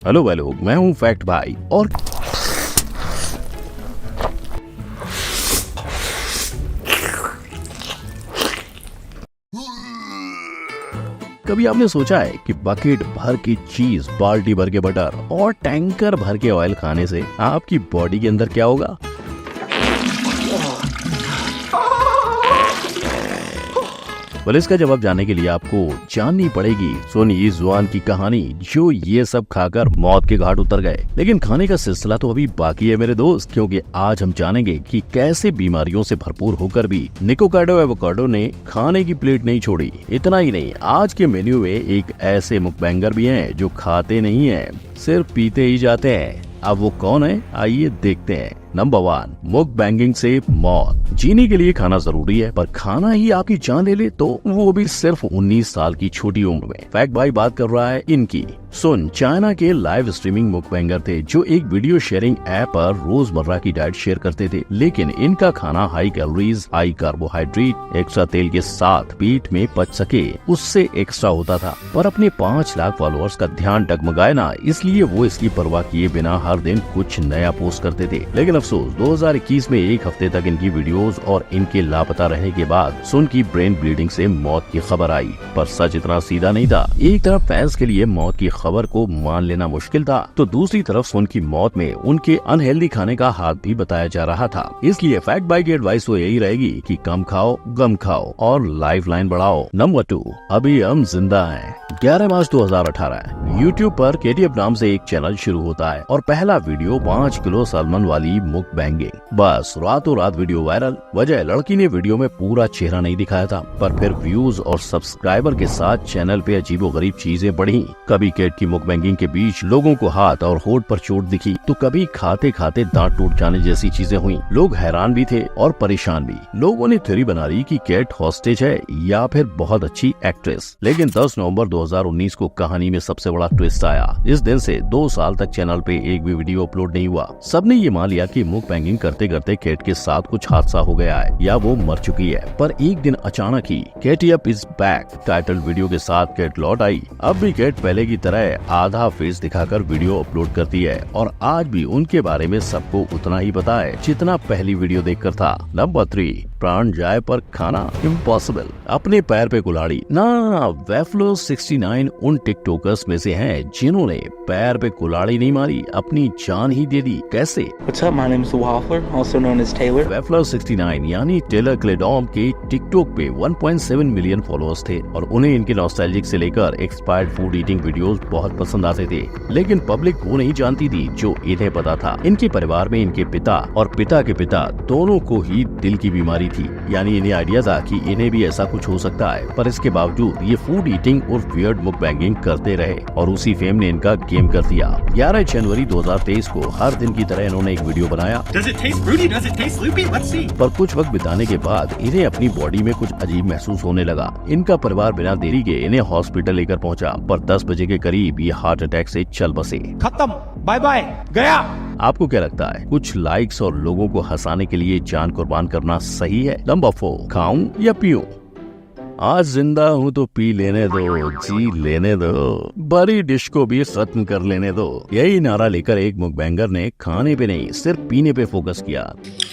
Hello भाई लोग, मैं हूँ फैक्ट भाई। और कभी आपने सोचा है कि बकेट भर की चीज, बाल्टी भर के बटर और टैंकर भर के ऑयल खाने से आपकी बॉडी के अंदर क्या होगा? well, इसका जवाब जानने के लिए आपको जाननी पड़ेगी सोनी यीज़ुआन की कहानी, जो ये सब खाकर मौत के घाट उतर गए। लेकिन खाने का सिलसिला तो अभी बाकी है मेरे दोस्त, क्योंकि आज हम जानेंगे कि कैसे बीमारियों से भरपूर होकर भी निकोकाडो एवोकाडो ने खाने की प्लेट नहीं छोड़ी। इतना ही नहीं, आज के मेन्यू में एक ऐसे मुकबैंगर भी हैं जो खाते नहीं है, सिर्फ पीते ही जाते हैं। अब वो कौन है, आइए देखते हैं। नंबर 1, मुकबैंगिंग से मौत। जीने के लिए खाना जरूरी है, पर खाना ही आपकी जान ले ले तो वो भी सिर्फ 19 साल की छोटी उम्र में। फैक्ट भाई बात कर रहा है इनकी। सुन चाइना के लाइव स्ट्रीमिंग मुकबैंगर थे जो एक वीडियो शेयरिंग ऐप पर रोजमर्रा की डाइट शेयर करते थे। लेकिन इनका खाना high calories, high carbohydrate, extra तेल के साथ पेट में पच सके उससे एक्स्ट्रा होता था। पर अपने 5 लाख फॉलोअर्स का ध्यान डगमगाए ना, इसलिए वो इसकी परवाह किए बिना हर दिन कुछ नया पोस्ट करते थे। लेकिन अफसोस 2021 में एक हफ्ते तक इनकी वीडियोस और इनके लापता रहने के बाद सुन की ब्रेन ब्लीडिंग से मौत की खबर आई। पर सच इतना सीधा नहीं था। एक तरफ फैंस के लिए मौत की खबर को मान लेना मुश्किल था, तो दूसरी तरफ सुन की मौत में उनके अनहेल्दी खाने का हाथ भी बताया जा रहा था। इसलिए फैक्ट बाई की एडवाइस तो यही रहेगी कि कम खाओ, गम खाओ और लाइफ लाइन बढ़ाओ। नंबर 2, अभी हम जिंदा हैं। 11 मार्च 2018 यूट्यूब पर KTF नाम से एक चैनल शुरू होता है और पहला वीडियो 5 किलो सलमन वाली मुकबैंगिंग। बस रातों रात वीडियो वायरल। वजह, लड़की ने वीडियो में पूरा चेहरा नहीं दिखाया था, पर फिर व्यूज और सब्सक्राइबर के साथ चैनल पे अजीबोगरीब चीजें बढ़ी। कभी कैट की मुकबैंगिंग के बीच लोगों को हाथ और होठ पर चोट दिखी, तो कभी खाते खाते दांत टूट जाने जैसी चीजें हुई। लोग हैरान भी थे और परेशान भी। लोगों ने थ्योरी बना ली कि कैट हॉस्टेज है या फिर बहुत अच्छी एक्ट्रेस। लेकिन 10 नवंबर 2019 को कहानी में सबसे बड़ा ट्विस्ट आया। इस दिन से 2 साल तक चैनल पे एक भी वीडियो अपलोड नहीं हुआ। सबने ये मान लिया कि मुकबैंगिंग करते करते कैट के साथ कुछ हादसा हो गया है या वो मर चुकी है। पर एक दिन अचानक ही KTF is back title video के साथ कैट लौट आई। अब भी कैट पहले की तरह आधा फेस दिखाकर वीडियो अपलोड करती है और आज भी उनके बारे में सबको उतना ही पता है जितना पहली वीडियो देखकर था। नंबर 3, प्राण जाए पर खाना इम्पॉसिबल। अपने पैर पे कुल्हाड़ी ना। वेफ्लो 69 उन टिकटॉकर्स में से हैं जिन्होंने पैर पे कुल्हाड़ी नहीं मारी, अपनी जान ही दे दी। कैसे? What's up, my name is Waffler, also known as Taylor. वेफ्लो 69 यानी टेलर क्लेडॉम के टिकटॉक पे 1.7 मिलियन फॉलोअर्स थे और उन्हें इनके नॉस्टैल्जिक से लेकर एक्सपायर्ड फूड ईटिंग वीडियोस बहुत पसंद आते थे। लेकिन पब्लिक वो नहीं जानती थी जो इन्हें पता था। इनके परिवार में इनके पिता और पिता के पिता दोनों को ही दिल की बीमारी थी, यानी इन्हें आइडिया था कि इन्हें भी ऐसा कुछ हो सकता है। पर इसके बावजूद ये फूड ईटिंग और वियर्ड मुकबैंगिंग करते रहे और उसी फेम ने इनका गेम कर दिया। 11 जनवरी 2023 को हर दिन की तरह इन्होंने एक वीडियो बनाया। Does it taste fruity? Does it taste loopy? Let's see. पर कुछ वक्त बिताने के बाद इन्हें अपनी बॉडी में कुछ अजीब महसूस होने लगा। इनका परिवार बिना देरी के इन्हें हॉस्पिटल लेकर पहुंचा, पर 10 बजे के करीब ये हार्ट अटैक से चल बसे। खत्म, बाय बाय, गया। आपको क्या लगता है, कुछ लाइक्स और लोगों को हंसाने के लिए जान कुर्बान करना सही है? नंबर 4, खाऊं या पीऊं? आज जिंदा हूँ तो पी लेने दो, जी लेने दो, बड़ी डिश को भी खत्म कर लेने दो। यही नारा लेकर एक मुकबैंगर ने खाने पे नहीं सिर्फ पीने पे फोकस किया।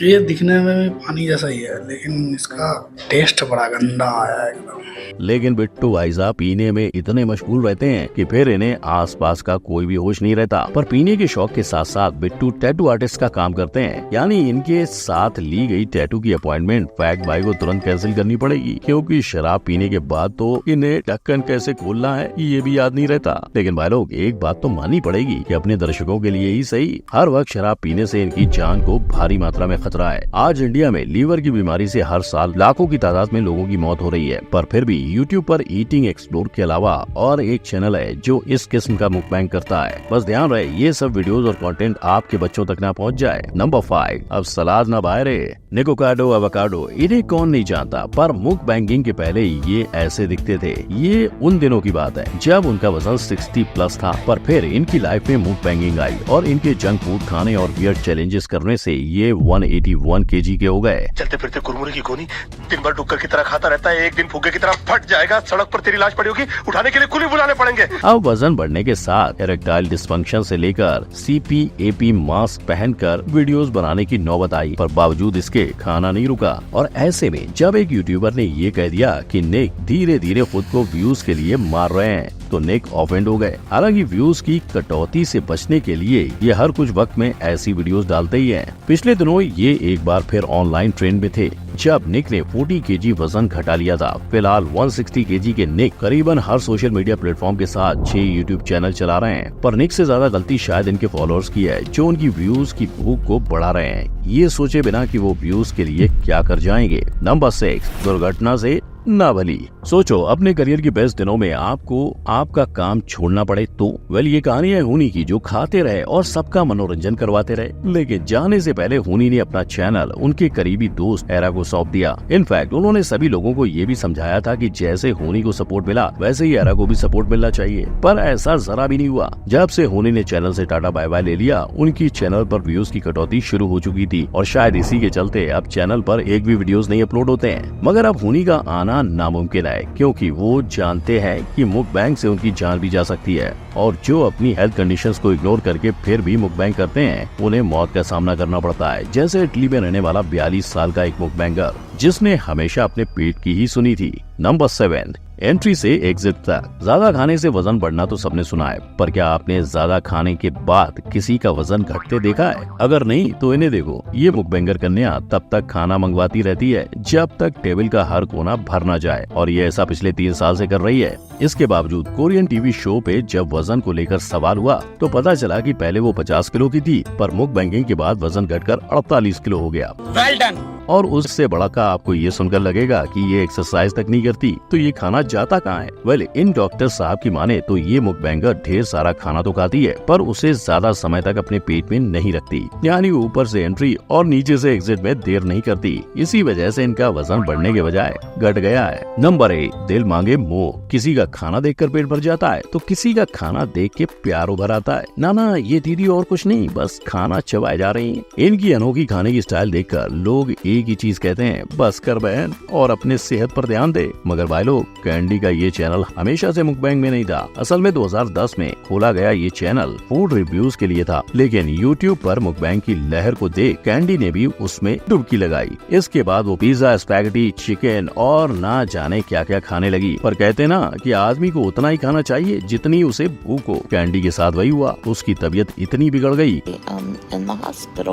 ये दिखने में पानी जैसा ही है, लेकिन इसका टेस्ट बड़ा गंदा आया एकदम। लेकिन बिट्टू भाई साहब पीने में इतने मशगूल रहते हैं कि फिर इन्हें आसपास का कोई भी होश नहीं रहता। पर पीने के शौक के साथ साथ बिट्टू टैटू आर्टिस्ट का काम करते हैं, यानी इनके साथ ली गई टैटू की अपॉइंटमेंट फैक्ट भाई को तुरंत कैंसिल करनी पड़ेगी, क्योंकि शराब पीने के बाद तो इन्हें ढक्कन कैसे खोलना है ये भी याद नहीं रहता। लेकिन भाई लोग, एक बात तो माननी पड़ेगी कि अपने दर्शकों के लिए ही सही, हर वक्त शराब पीने से इनकी जान को भारी मात्रा में खतरा है। आज इंडिया में लीवर की बीमारी से हर साल लाखों की तादाद में लोगों की मौत हो रही है, पर फिर भी यूट्यूब पर ईटिंग एक्सप्लोर के अलावा और एक चैनल है जो इस किस्म का मुकबैंग करता है। बस ध्यान रहे ये सब वीडियोस और कंटेंट आपके बच्चों तक ना पहुंच जाए। नंबर 5, अब सलाद ना बाहरे। निकोकाडो एवोकाडो, इन्हें कौन नहीं जानता, पर मुकबैंगिंग के पहले पहले ये ऐसे दिखते थे। ये उन दिनों की बात है जब उनका वजन 60 प्लस था, पर फिर इनकी लाइफ में मुकबैंगिंग आई और इनके जंक फूड खाने और वियर्ड चैलेंजेस करने से ये 181 केजी के हो गए। चलते फिरते कुरमुरे की गोनी दिन भर डुक्कर की तरह खाता रहता है, एक दिन फुग्गे की तरह फट जाएगा, सड़क पर तेरी लाश पड़ी होगी, उठाने के लिए कुली बुलाने पड़ेंगे। अब वजन बढ़ने के साथ इरेक्टाइल डिस्फंक्शन से लेकर CPAP मास्क पहनकर वीडियोस बनाने की नौबत आई, पर बावजूद इसके खाना नहीं रुका। और ऐसे में जब एक यूट्यूबर ने ये कह दिया कि निक धीरे धीरे खुद को व्यूज के लिए मार रहे हैं, तो निक ऑफेंड हो गए। हालांकि व्यूज की कटौती से बचने के लिए ये हर कुछ वक्त में ऐसी वीडियोस डालते ही हैं। पिछले दिनों ये एक बार फिर ऑनलाइन ट्रेंड में थे जब निक ने 40 केजी वजन घटा लिया था। फिलहाल 160 केजी के निक करीबन हर सोशल मीडिया प्लेटफॉर्म के साथ 6 यूट्यूब चैनल चला रहे हैं, पर निक से ज्यादा गलती शायद इनके फॉलोअर्स की है, जो उनकी व्यूज की भूख को बढ़ा रहे हैं, ये सोचे बिना कि वो व्यूज के लिए क्या कर जाएंगे। नंबर 6, दुर्घटना से ना भली। सोचो अपने करियर के बेस्ट दिनों में आपको आपका काम छोड़ना पड़े तो। वेल, ये कहानी है हुनी की, जो खाते रहे और सबका मनोरंजन करवाते रहे, लेकिन जाने से पहले हुनी ने अपना चैनल उनके करीबी दोस्त एरा को सौंप दिया। इनफैक्ट उन्होंने सभी लोगों को ये भी समझाया था कि जैसे हुनी को सपोर्ट मिला वैसे ही एरा को भी सपोर्ट मिलना चाहिए, पर ऐसा जरा भी नहीं हुआ। जब से हुनी ने चैनल से टाटा बाय बाय ले लिया, उनकी चैनल पर व्यूज की कटौती शुरू हो चुकी थी और शायद इसी के चलते अब चैनल पर एक भी वीडियोस नहीं अपलोड होते हैं। मगर अब हुनी का आना नामुमकिन है, क्योंकि वो जानते हैं कि मुकबैंग से उनकी जान भी जा सकती है, और जो अपनी हेल्थ कंडीशंस को इग्नोर करके फिर भी मुकबैंग करते हैं उन्हें मौत का सामना करना पड़ता है। जैसे इटली में रहने वाला 42 साल का एक मुकबैंगर जिसने हमेशा अपने पेट की ही सुनी थी। नंबर 7, एंट्री से एग्जिट तक। ज्यादा खाने से वजन बढ़ना तो सबने सुना है, पर क्या आपने ज्यादा खाने के बाद किसी का वजन घटते देखा है? अगर नहीं तो इन्हें देखो, ये मुकबैंगर कन्या तब तक खाना मंगवाती रहती है जब तक टेबल का हर कोना भर न जाए, और ये ऐसा पिछले 3 साल से कर रही है। इसके बावजूद कोरियन टीवी शो पे जब वजन को लेकर सवाल हुआ तो पता चला कि पहले वो 50 किलो की थी, पर मुकबैंगिंग के बाद वजन घटकर 48 किलो हो गया। Well done. और उससे बड़ा का आपको ये सुनकर लगेगा कि ये एक्सरसाइज तक नहीं करती तो ये खाना जाता कहाँ है? वेल, इन डॉक्टर साहब की माने तो ये मुकबैंगर ढेर सारा खाना तो खाती है, पर उसे ज्यादा समय तक अपने पेट में नहीं रखती, यानी ऊपर से एंट्री और नीचे से एग्जिट में देर नहीं करती। इसी वजह से इनका वजन बढ़ने के बजाय घट गया है। नंबर 8, दिल मांगे मोह। किसी का खाना देखकर पेट भर जाता है तो किसी का खाना देख के प्यार उभर आता है। ना ये दीदी और कुछ नहीं, बस खाना चबाए जा रही है। इनकी अनोखी खाने की स्टाइल देखकर लोग एक ही चीज कहते हैं, बस कर बहन और अपने सेहत पर ध्यान दे। मगर भाई लोग, कैंडी का ये चैनल हमेशा से मुकबैंग में नहीं था। असल में 2010 में खोला गया ये चैनल फूड रिव्यूज के लिए था, लेकिन यूट्यूब पर मुकबैंग की लहर को देख कैंडी ने भी उसमें डुबकी लगाई। इसके बाद वो पिज्जा, स्पैगेटी, चिकन और ना जाने क्या क्या खाने लगी। पर कहते ना कि आदमी को उतना ही खाना चाहिए जितनी उसे भूख हो। कैंडी के साथ वही हुआ। उसकी तबीयत इतनी बिगड़ गई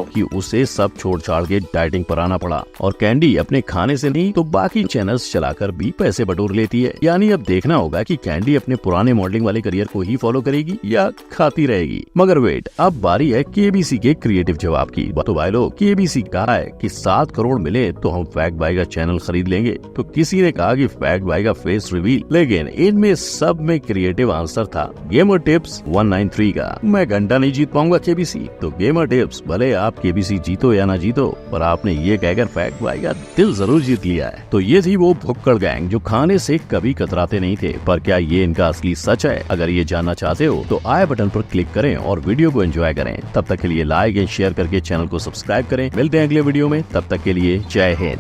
कि उसे सब छोड़ छाड़ के डाइटिंग पर आना पड़ा, और कैंडी अपने खाने से नहीं तो बाकी चैनल्स चलाकर भी पैसे बटोर लेती है। यानी अब देखना होगा कि कैंडी अपने पुराने मॉडलिंग वाले करियर को ही फॉलो करेगी या खाती रहेगी। मगर वेट, अब बारी है केबीसी के क्रिएटिव जवाब की। तो भाई लोग, केबीसी कहा है कि 7 करोड़ मिले तो हम फैक्ट बाय का चैनल खरीद लेंगे, तो किसी ने कहा कि फैक्ट बाय का फेस रिवील। लेकिन इनमें सब में क्रिएटिव आंसर था गेमर टिप्स 193 का। मैं घंटा नहीं जीत पाऊंगा केबीसी, तो गेमर टिप्स भले आप केबीसी जीतो या ना जीतो, पर आपने ये कहकर फैक्ट बाय का दिल जरूर जीत लिया है। तो ये थी वो भुक्कड़ गैंग जो खाने से कभी कतराते नहीं थे, पर क्या ये इनका असली सच है? अगर ये जानना चाहते हो तो आई बटन पर क्लिक करें और वीडियो को एंजॉय करें। तब तक के लिए लाइक एंड शेयर करके चैनल को सब्सक्राइब करें। मिलते हैं अगले वीडियो में, तब तक के लिए जय हिंद।